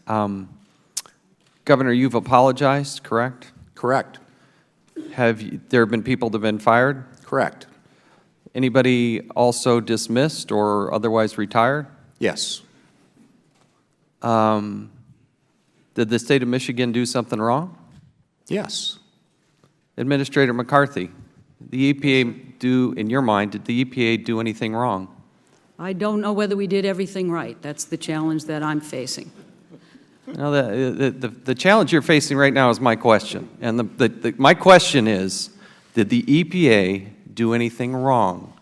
Governor, you've apologized, correct? Correct. There been people that have been fired? Correct. Anybody also dismissed or otherwise retired? Yes. Did the state of Michigan do something wrong? Yes. Administrator McCarthy, the EPA in your mind, did the EPA do anything wrong? I don't know whether we did everything right. That's the challenge that I'm facing. No, the challenge you're facing right now is my question. And my question is, did the EPA do anything wrong?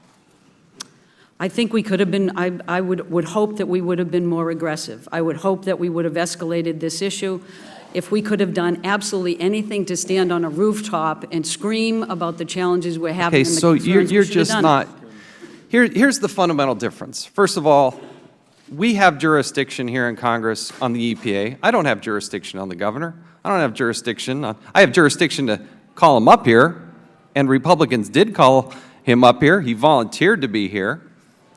I think we could have been, I would hope that we would have been more aggressive. I would hope that we would have escalated this issue. If we could have done absolutely anything to stand on a rooftop and scream about the challenges we're having and the concerns, we should have done it. Okay, so you're just not, here's the fundamental difference. First of all, we have jurisdiction here in Congress on the EPA. I don't have jurisdiction on the governor. I don't have jurisdiction. I have jurisdiction to call him up here, and Republicans did call him up here. He volunteered to be here,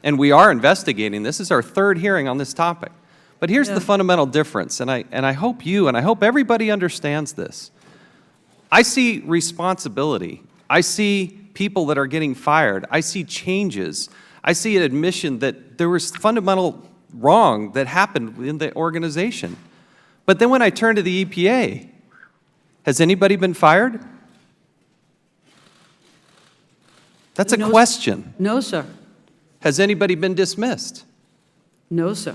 and we are investigating. This is our third hearing on this topic. But here's the fundamental difference, and I hope you and I hope everybody understands this. I see responsibility. I see people that are getting fired. I see changes. I see an admission that there was fundamental wrong that happened in the organization. But then when I turn to the EPA, has anybody been fired? That's a question. No, sir. Has anybody been dismissed? No, sir.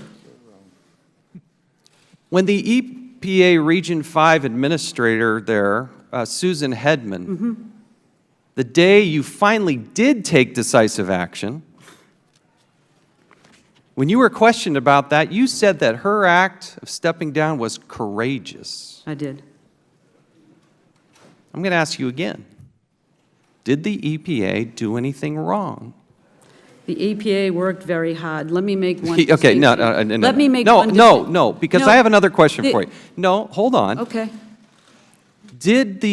When the EPA Region 5 administrator there, Susan Hedman, the day you finally did take decisive action, when you were questioned about that, you said that her act of stepping down was courageous. I did. I'm going to ask you again. Did the EPA do anything wrong? The EPA worked very hard. Let me make one Okay, no. Let me make one No, because I have another question for you. No, hold on. Okay. Did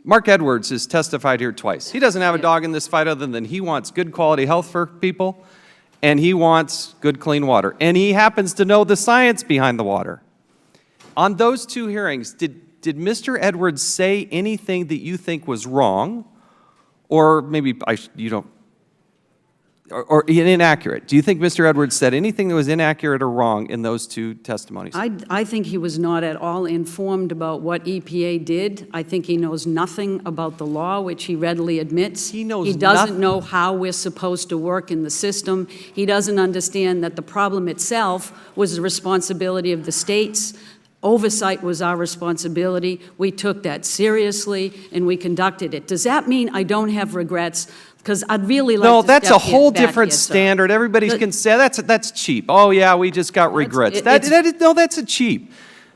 Mark Edwards has testified here twice. He doesn't have a dog in this fight other than he wants good quality health for people, and he wants good, clean water. And he happens to know the science behind the water. On those two hearings, did Mr. Edwards say anything that you think was wrong, or maybe you don't, or inaccurate? Do you think Mr. Edwards said anything that was inaccurate or wrong in those two testimonies? I think he was not at all informed about what EPA did. I think he knows nothing about the law, which he readily admits. He knows He doesn't know how we're supposed to work in the system. He doesn't understand that the problem itself was the responsibility of the states. Oversight was our responsibility. We took that seriously, and we conducted it. Does that mean I don't have regrets? Because I'd really like to step that's a whole different here, standard. Everybody can say that's cheap. Oh yeah, we just got regrets. That's cheap.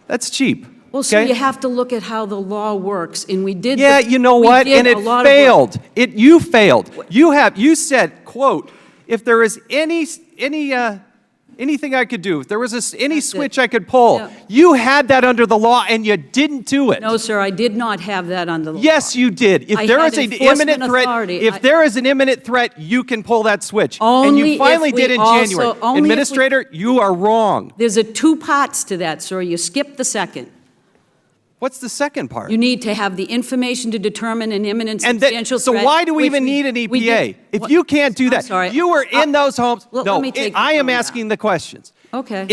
That's cheap. Well, so you have to look at how the law works, and we did. Yeah, you know what? And it failed. You failed. You said, quote, if there is anything I could do, if there was any switch I could pull, you had that under the law and you didn't do it. No, sir, I did not have that under the law. Yes, you did. If there is an imminent threat, there is an imminent threat, you can pull that switch. And you finally did in January. Administrator, you are wrong. There's two parts to that, sir. You skipped the second. What's the second part? You need to have the information to determine an imminent substantial threat. So why do we even need an EPA? If you can't do that, you were in those homes. No, I am asking the questions. Okay.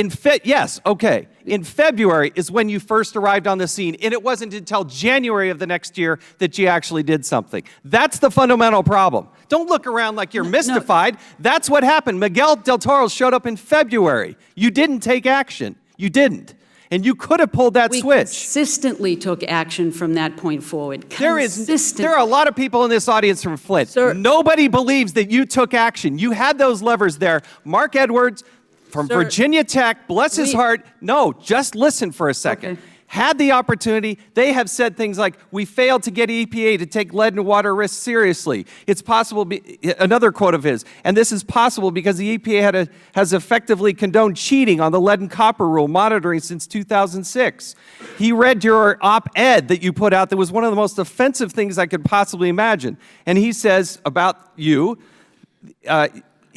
Yes, okay. In February is when you first arrived on the scene, and it wasn't until January of the next year that you actually did something. That's the fundamental problem. Don't look around like you're mystified. That's what happened. Miguel Del Toro showed up in February. You didn't take action. You didn't. And you could have pulled that switch. We consistently took action from that point forward. There are a lot of people in this audience from Flint. Sir, nobody believes that you took action. You had those levers there. Mark Edwards from Virginia Tech, bless his heart. No, just listen for a second. Okay. Had the opportunity. They have said things like, we failed to get EPA to take lead and water risks seriously. It's possible, another quote of his, and this is possible because the EPA has effectively condoned cheating on the lead and copper rule monitoring since 2006. He read your op-ed that you put out that was one of the most offensive things I could possibly imagine. And he says about you,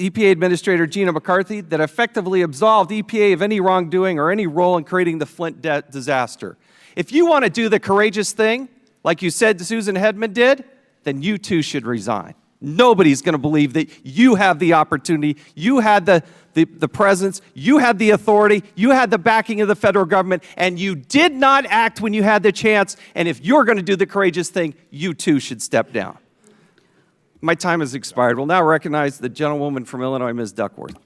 EPA Administrator Gina McCarthy that effectively absolved EPA of any wrongdoing or any role in creating the Flint disaster. If you want to do the courageous thing, like you said Susan Hedman did, then you too should resign. Nobody's going to believe that you have the opportunity, you had the presence, you had the authority, you had the backing of the federal government, and you did not act when you had the chance. And if you're going to do the courageous thing, you too should step down. My time has expired. We'll now recognize the gentlewoman from Illinois, Ms. Duckworth.